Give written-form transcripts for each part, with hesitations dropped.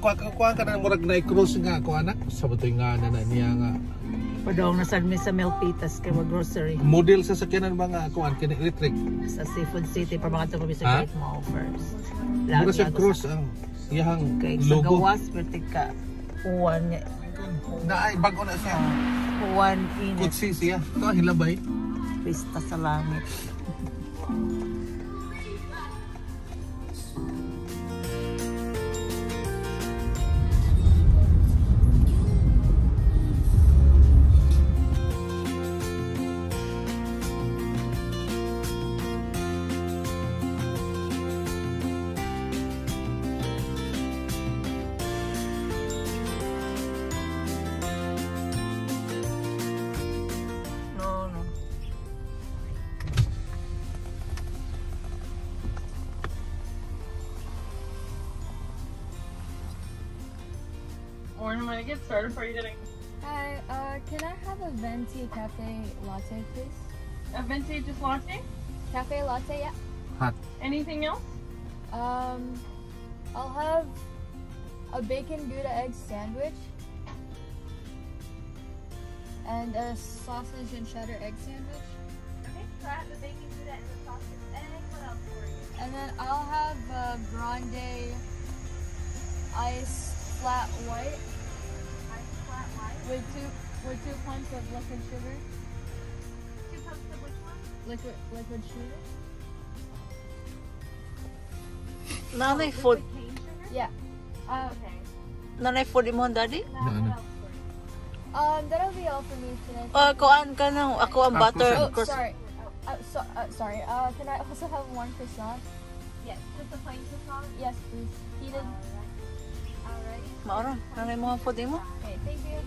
kuha ka na murag na i-cross nga ako anak. Sabutoy nga na niya nga. Padong nasad mi sa Milpitas kay grocery. Model sa sakyanan ba nga kuan kini electric Sa Seafood City para mga tumabi sa Great Mall first. Mura sa cross ang iyang logo. Sa gawas vertika uwan nga. Naay bago na siya. Uwan init. Kutsi siya. Ito hilabay. Pista sa langit. When I get started, are you getting Hi, can I have a venti cafe latte, please? a vintage latte? Cafe latte, yeah. Hot. Anything else? I'll have a bacon Gouda egg sandwich and a sausage and cheddar egg sandwich. Okay, so I have the bacon Gouda and the sausage egg. What else for you? And then I'll have a grande ice flat white Ice flat white. with two pumps of liquid sugar. 2 cups of which one? Liquid sugar. Nanay food. With cane sugar? Yeah. Okay. Nanay food mo daddy? Now what else for you? That'll be all for me today. Kuan ka nang ako ang butter. Oh, sorry. Sorry. Can I also have one croissant? Yes, just a plain croissant. Yes, please. Heated. Alrighty. Maoron, nanay mo ang food mo? Okay, thank you.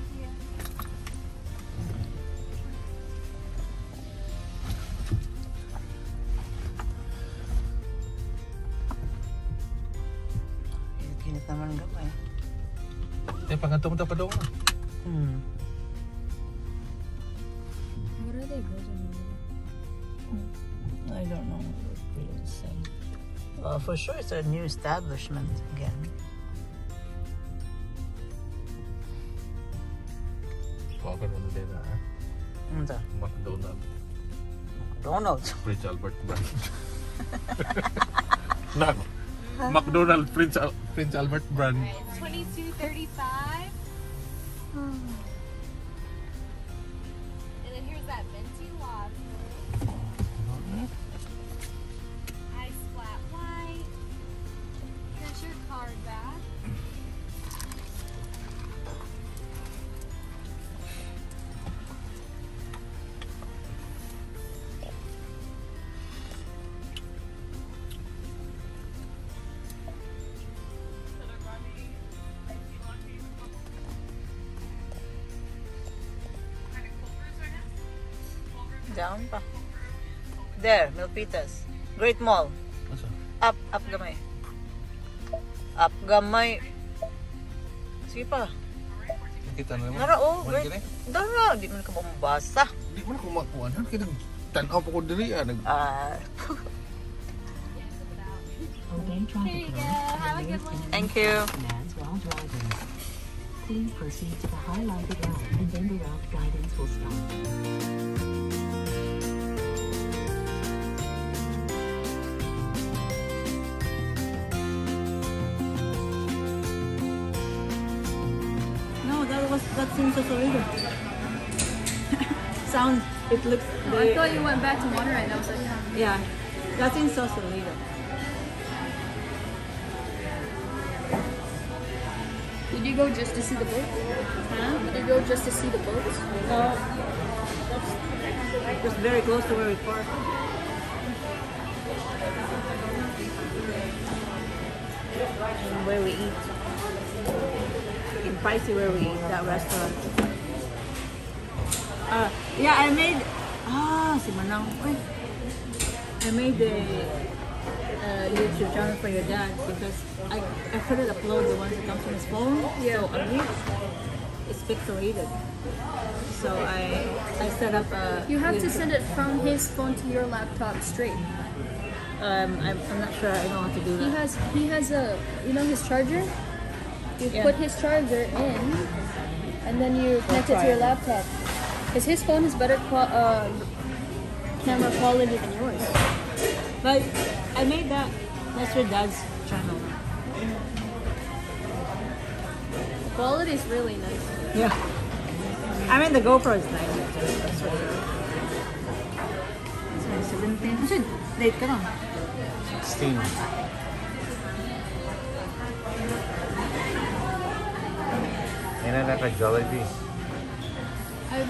Kinit naman gamay. Pangatong ta pa daw. What are they building? I don't know what it's really the same. Well, for sure it's a new establishment again. Kuha ka na din na. Ano? McDonald's. Donald's. Prince Albert brand. Nak. McDonald's Prince Albert brand. It's $22.35. And then here's that venti latte. Ice flat white. Here's your card back. Down pa. There, Milpitas. Great Mall. Asa? Up gamay. Up gamay. Sige pa. Kita na naman. Nara, oh, Wala great. kini? Dara, di man ka mabasa. Di man ako makuha. Kaya tanaw pa ko diri. Obey traffic laws. Have a good one. Thank you. Commands while driving. Please proceed to the highlighted route and then the route guidance will start. No, that seems so weird. Sounds, it looks. I thought you went back to Monterey and I was like, Yeah, that seems so weird. did you go just to see the boat? Huh? Did you go just to see the boats? No, just very close to where we park. And where we eat. In pricey where we eat, that restaurant. Yeah, I made. Si Manang. I made the YouTube channel for your dad because I couldn't upload the ones that comes from his phone. Yeah. So on it, it's pixelated. So I set up a. You have to send it from his phone to your laptop straight. I'm not sure I know how to do that. He has a, you know, his charger. You Yeah. put his charger in, and then you connect it to your laptop. Because his phone is better camera quality than yours. But I made that. That's your dad's channel. The quality is really nice. Yeah. I mean, the GoPro is nice. That's for sure. So, 17. Kasi late ka lang. 16. Yan na naka Jollibee. I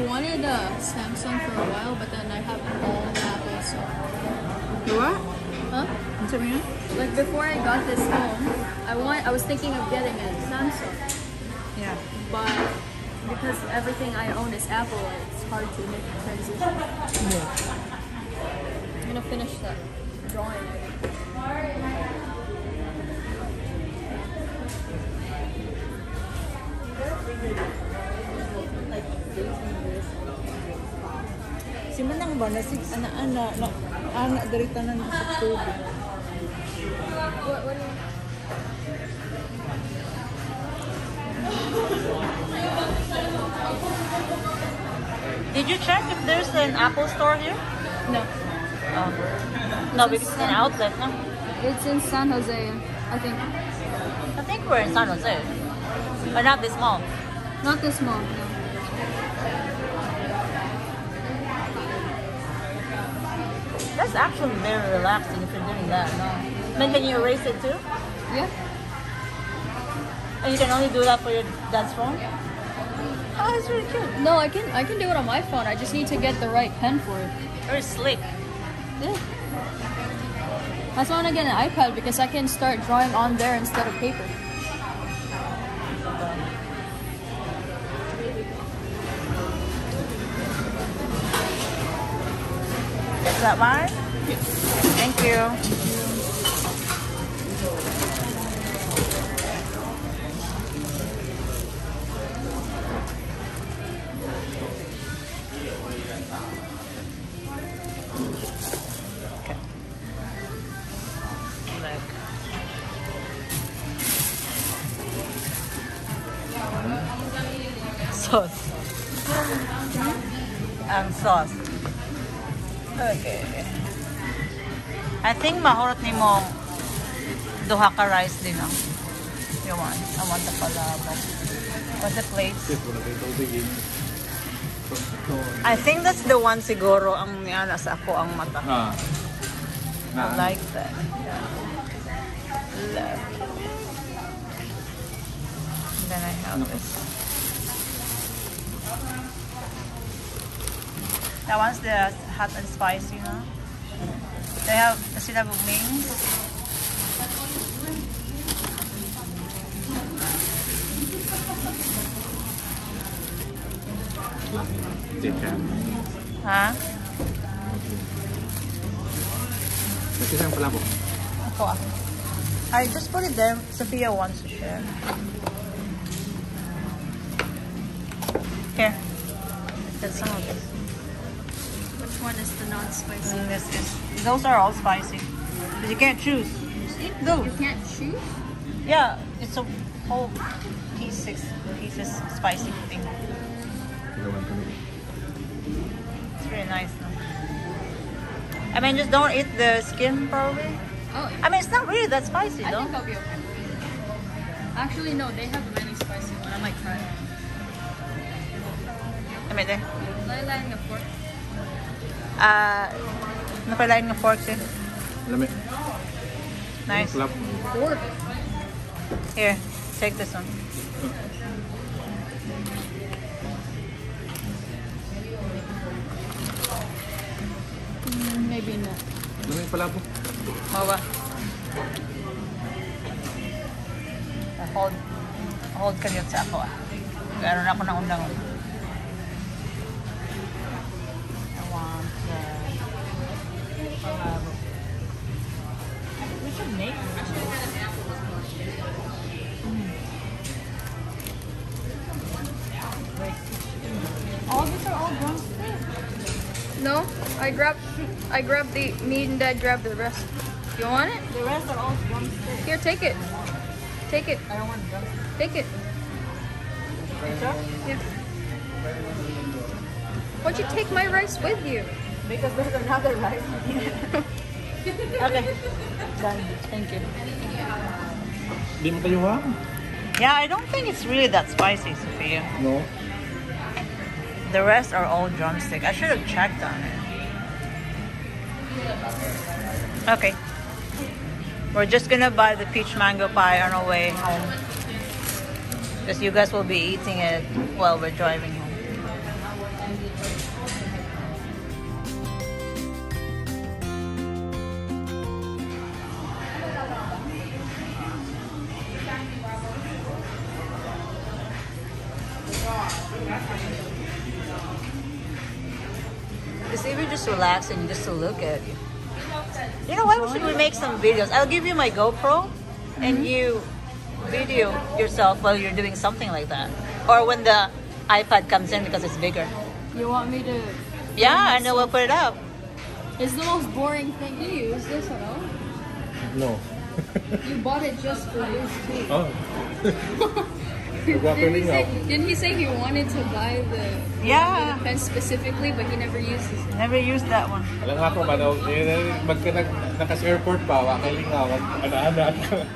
wanted a Samsung for a while, but then I have all Apple, so. You what? Huh? Ano sabi niya? Like before I got this phone, I was thinking of getting a Samsung, Yeah. but because everything I own is Apple, it's hard to make the transition. I'm gonna finish that drawing. Si Manang ba na ana dirita na sa tubig. What do you? Did you check if there's an Apple store here? No, No, because it's an outlet, no? it's in San Jose, I think. I think we're in San Jose. But not this mall. Not this mall. No. That's actually very relaxing if you're doing that, no? Then can you erase it too? Yeah. And you can only do that for your dad's phone? Oh, that's really cute. No, I can do it on my phone. I just need to get the right pen for it. Very slick. Yeah. That's why I want to get an iPad because I can start drawing on there instead of paper. Is that mine? Thank you. Okay. Like. Sauce. And sauce. Okay. I think mahurot ni mo duha ka rice din ang you want. I want the palabok. What's the plates? I think that's the one siguro ang niana sa ako ang mata. I like that. Yeah. Love. Then I have this. That one's the hot and spicy, no? They have sila wings. Ha? Kasi saan pala po? Ako ah. I just put it there. Sophia wants to share. Here. That's some of this. Which one is the non-spicy? Those are all spicy. But you can't choose. Just eat those. You can't choose? Yeah, it's a whole pieces spicy thing. It's really nice. No? I mean, just don't eat the skin probably. Oh, I mean, it's not really that spicy I though. think I'll be okay. Actually, no, they have many spicy ones. I might try it. I mean, there. Laylayan ng pork. Napalain ng fork siya. Lami. Nice. Pork. Here, take this one. Maybe not. Lami pala po. Mawa. Hold kayo sa ako ah. Meron ako ng undang. I want we should make all these are all drumstick. No, I grabbed the meat and Dad grabbed the rest. You want it? The rest are all drumstick. Here, take it. Take it. I don't want drumstick. Take it. Yeah. Why'd you take my rice with you? Because there's another rice. Okay. Done. Thank you. Di mo tayo ha? Yeah, I don't think it's really that spicy, Sophia. No. The rest are all drumstick. I should have checked on it. Okay. We're just gonna buy the peach mango pie on our way home. Because you guys will be eating it while we're driving home. It's even just relaxing just to look at you. You know, why should we make some videos? I'll give you my GoPro and you video yourself while you're doing something like that. Or when the iPad comes in because it's bigger. You want me to? Yeah, and then we'll put it up. It's the most boring thing. You use this at all? No. You bought it just for this too. Oh. Didn't he say he wanted to buy the Yeah. pen specifically, but he never uses it? Never used that one. Alam nga po, naka-airport pa, wakaling nga, ano-ano.